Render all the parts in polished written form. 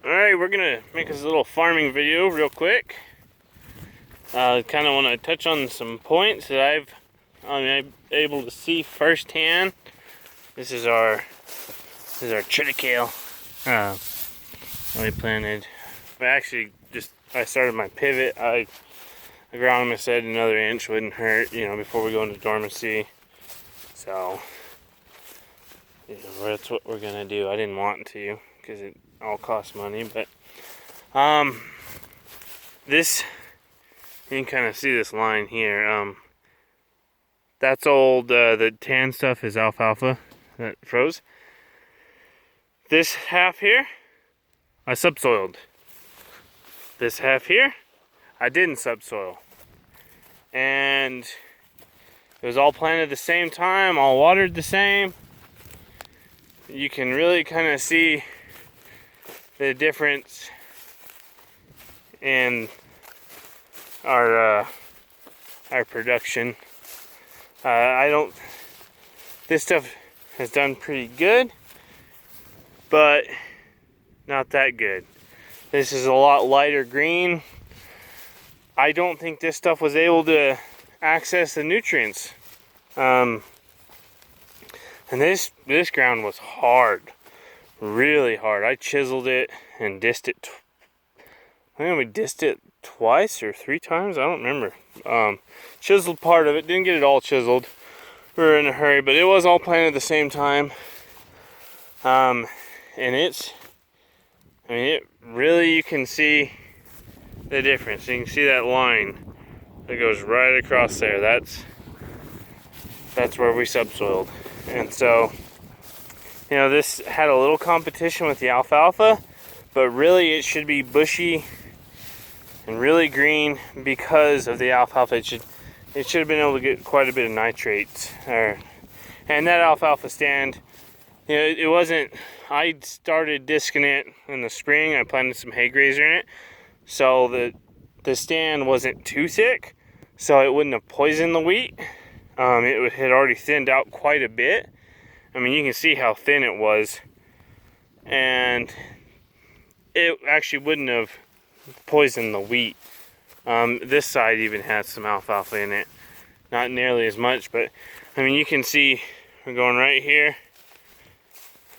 Alright, we're gonna make this little farming video real quick. Kind of want to touch on some points that I'm able to see firsthand. This is our triticale. We planted. I started my pivot. The agronomist said another inch wouldn't hurt, before we go into dormancy. So, that's what we're gonna do. I didn't want to because it all costs money, but this, you can kind of see this line here. That's old. The tan stuff is alfalfa that froze. This half here, I subsoiled. This half here, I didn't subsoil. And it was all planted at the same time, all watered the same. You can really kind of see the difference in our production. This stuff has done pretty good, but not that good. This is a lot lighter green. I don't think this stuff was able to access the nutrients. And this ground was hard, really hard. I chiseled it and dissed it. I think we dissed it twice or 3 times. I don't remember. Chiseled part of it. Didn't get it all chiseled. We were in a hurry, but it was all planted at the same time. And it really, you can see the difference. You can see that line that goes right across there. That's where we subsoiled. And so, this had a little competition with the alfalfa, but really it should be bushy and really green because of the alfalfa. It should have been able to get quite a bit of nitrates. And that alfalfa stand, it wasn't. I started disking it in the spring. I planted some hay grazer in it, so the stand wasn't too thick, so it wouldn't have poisoned the wheat. It had already thinned out quite a bit. I mean, you can see how thin it was, and it actually wouldn't have poisoned the wheat. This side even had some alfalfa in it, not nearly as much, but I mean, you can see we're going right here,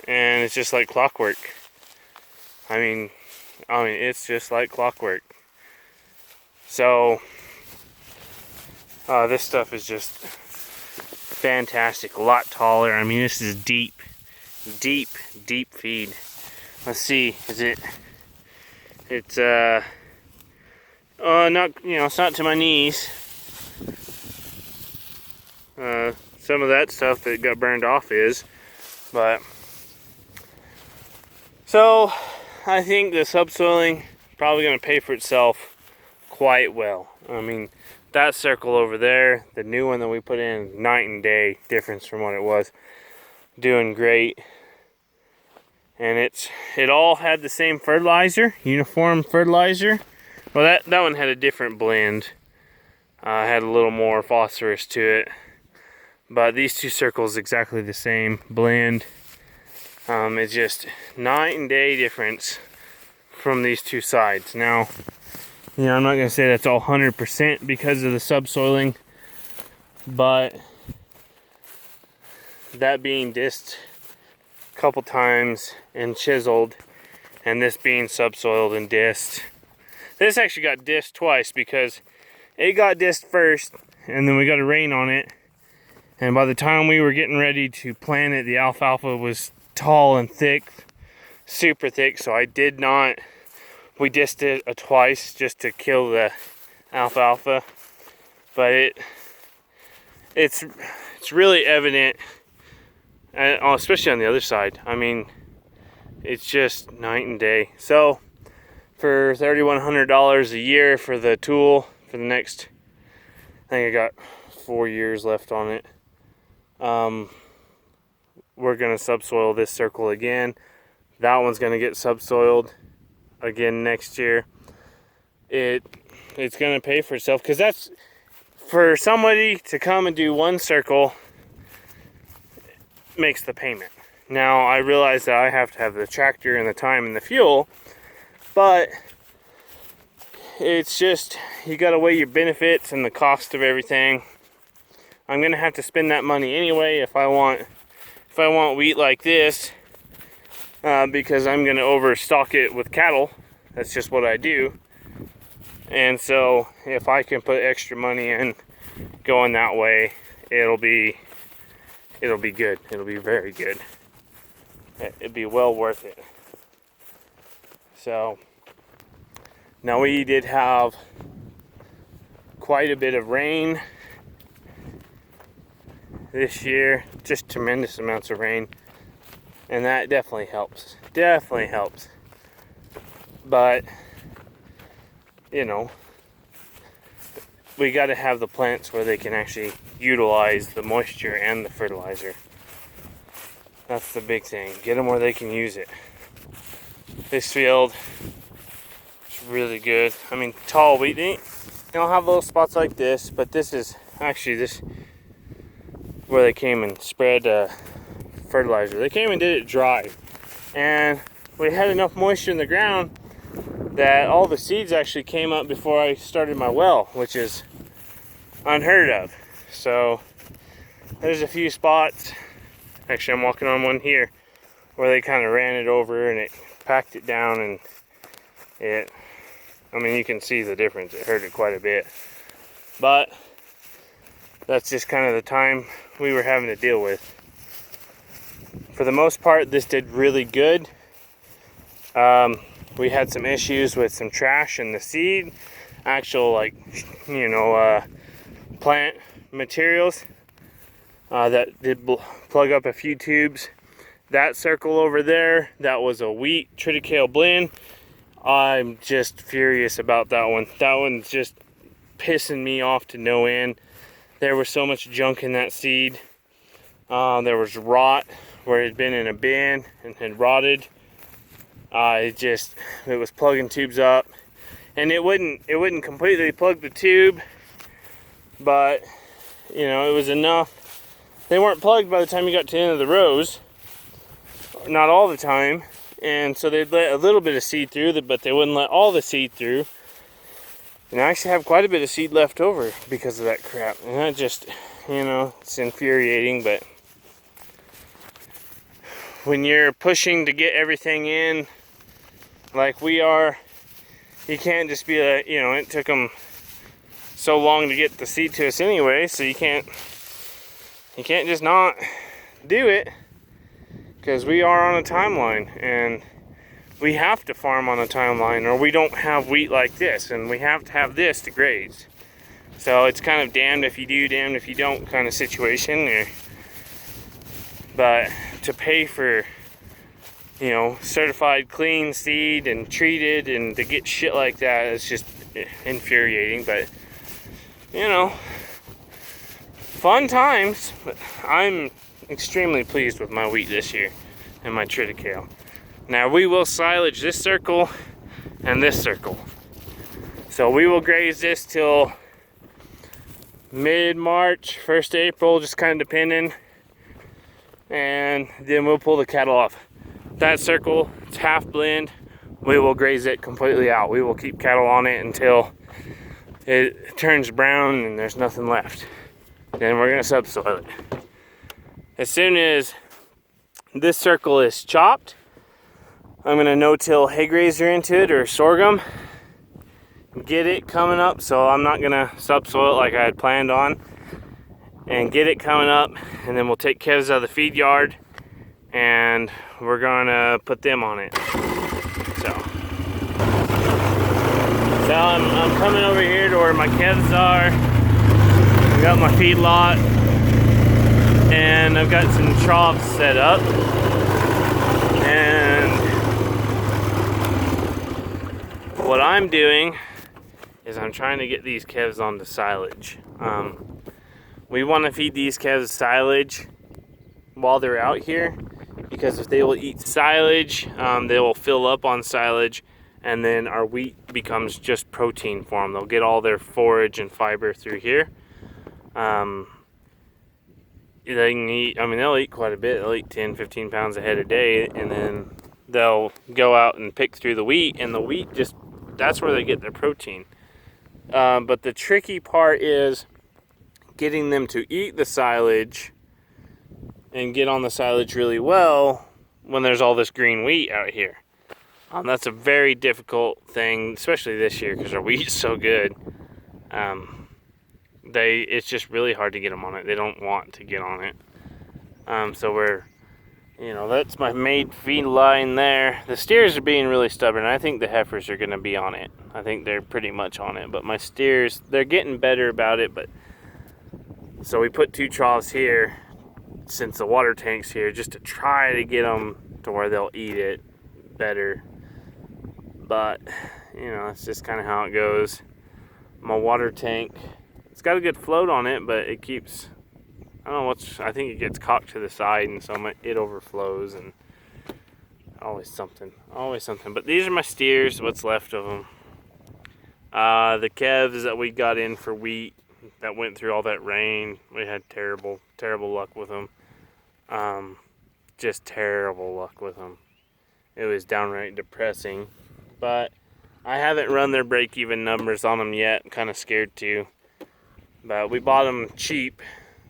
and it's just like clockwork. I mean, it's just like clockwork. So this stuff is just fantastic, a lot taller. I mean, this is deep feed. Let's see, it's not, it's not to my knees. Some of that stuff that got burned off is, but so I think the subsoiling probably going to pay for itself quite well. I mean, that circle over there, the new one that we put in, night and day difference from what it was. Doing great. And it all had the same fertilizer, uniform fertilizer. Well, that one had a different blend. Had a little more phosphorus to it. But these two circles exactly the same blend. It's just night and day difference from these two sides. Now, I'm not going to say that's all 100% because of the subsoiling, but that being dissed a couple times and chiseled, and this being subsoiled and dissed. This actually got dissed twice because it got dissed first, and then we got a rain on it, and by the time we were getting ready to plant it, the alfalfa was tall and thick, super thick, so we dissed it twice just to kill the alfalfa. But it's really evident, especially on the other side. I mean, it's just night and day. So for $3,100 a year for the tool for the next, I think I got 4 years left on it. We're gonna subsoil this circle again. That one's gonna get subsoiled again next year. It's gonna pay for itself, because that's for somebody to come and do one circle makes the payment. Now I realize that I have to have the tractor and the time and the fuel, But it's just, you gotta weigh your benefits and the cost of everything. I'm gonna have to spend that money anyway if I want wheat like this, because I'm gonna overstock it with cattle. That's just what I do. And so if I can put extra money in going that way, it'll be good. It'll be very good. It'd be well worth it. So now we did have quite a bit of rain this year, just tremendous amounts of rain, and that definitely helps. Definitely helps. But you know, we got to have the plants where they can actually utilize the moisture and the fertilizer. That's the big thing. Get them where they can use it. This field is really good. I mean, tall wheat, they don't have little spots like this, but this is actually this where they came and spread fertilizer. They came and did it dry, and we had enough moisture in the ground that all the seeds actually came up before I started my well, which is unheard of. So there's a few spots, actually I'm walking on one here, where they kind of ran it over and it packed it down, and I mean, you can see the difference. It hurt it quite a bit, but that's just kind of the time we were having to deal with. For the most part, this did really good. We had some issues with some trash in the seed, actual, like, you know, plant materials that did plug up a few tubes. That circle over there, that was a wheat triticale blend. I'm just furious about that one. That one's just pissing me off to no end. There was so much junk in that seed. There was rot where it had been in a bin and had rotted. It was plugging tubes up, and it wouldn't completely plug the tube, but you know, it was enough. They weren't plugged by the time you got to the end of the rows, not all the time, and so they'd let a little bit of seed through, but they wouldn't let all the seed through. And I actually have quite a bit of seed left over because of that crap, and that just, you know, it's infuriating. But when you're pushing to get everything in like we are, you can't just be like, you know, it took them so long to get the seed to us anyway, so you can't just not do it, because we are on a timeline, and we have to farm on a timeline, or we don't have wheat like this, and we have to have this to graze. So it's kind of damned if you do, damned if you don't kind of situation. But to pay for, you know, certified clean seed and treated, and to get shit like that, it's just infuriating. But you know, fun times. But I'm extremely pleased with my wheat this year and my triticale. Now we will silage this circle and this circle, so we will graze this till mid-March, 1st April, just kind of depending, and then we'll pull the cattle off. That circle, it's half blend, we will graze it completely out. We will keep cattle on it until it turns brown and there's nothing left. Then we're gonna subsoil it. As soon as this circle is chopped, I'm gonna no-till hay grazer into it, or sorghum, get it coming up. So I'm not gonna subsoil it like I had planned on, and get it coming up, and then we'll take calves out of the feed yard and we're gonna put them on it. So I'm coming over here to where my calves are. I got my feed lot, and I've got some troughs set up, and what I'm doing is I'm trying to get these calves onto silage. We want to feed these calves silage while they're out here, because if they will eat silage, they will fill up on silage, and then our wheat becomes just protein for them. They'll get all their forage and fiber through here. They can eat, I mean, they'll eat quite a bit. They'll eat 10, 15 pounds a head a day, and then they'll go out and pick through the wheat, and the wheat just, that's where they get their protein. But the tricky part is getting them to eat the silage and get on the silage really well when there's all this green wheat out here. That's a very difficult thing, especially this year because our wheat's so good. It's just really hard to get them on it. They don't want to get on it. So that's my main feed line there. The steers are being really stubborn. I think the heifers are going to be on it. I think they're pretty much on it. But my steers, they're getting better about it. But so we put 2 troughs here since the water tank's here just to try to get them to where they'll eat it better. But, it's just kind of how it goes. My water tank, it's got a good float on it, but it keeps, I think it gets cocked to the side, and so it overflows, and always something. But these are my steers, what's left of them. The calves that we got in for wheat that went through all that rain, we had terrible luck with them. Just terrible luck with them. It was downright depressing. But I haven't run their break-even numbers on them yet. I'm kind of scared to. But we bought them cheap,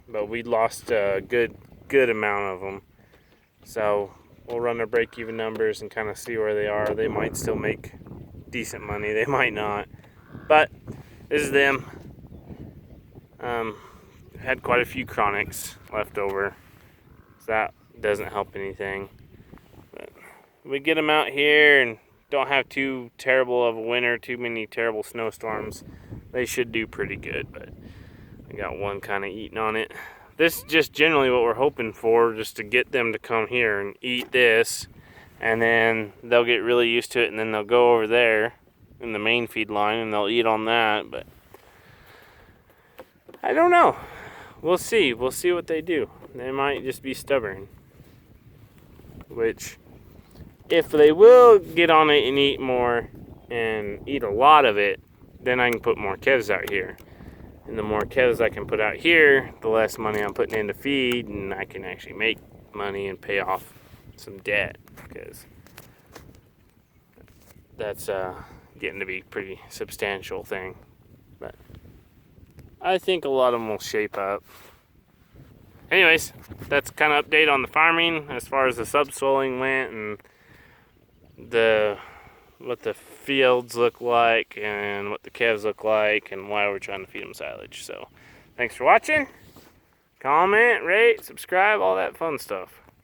but we lost a good amount of them. So we'll run their break-even numbers and kind of see where they are. They might still make decent money. They might not. But this is them. Had quite a few chronics left over. So that doesn't help anything. But we get them out here and don't have too terrible of a winter, too many terrible snowstorms, they should do pretty good. But I got one kind of eating on it. This is just generally what we're hoping for, just to get them to come here and eat this, and then they'll get really used to it, and then they'll go over there in the main feed line and they'll eat on that. But I don't know. We'll see what they do. They might just be stubborn, which, if they will get on it and eat more and eat a lot of it, then I can put more calves out here. And the more calves I can put out here, the less money I'm putting into feed, and I can actually make money and pay off some debt, because that's getting to be a pretty substantial thing. But I think a lot of them will shape up. Anyways, that's kind of update on the farming as far as the subsoiling went, and what the fields look like and what the calves look like and why we're trying to feed them silage. So thanks for watching. Comment, rate, subscribe, all that fun stuff.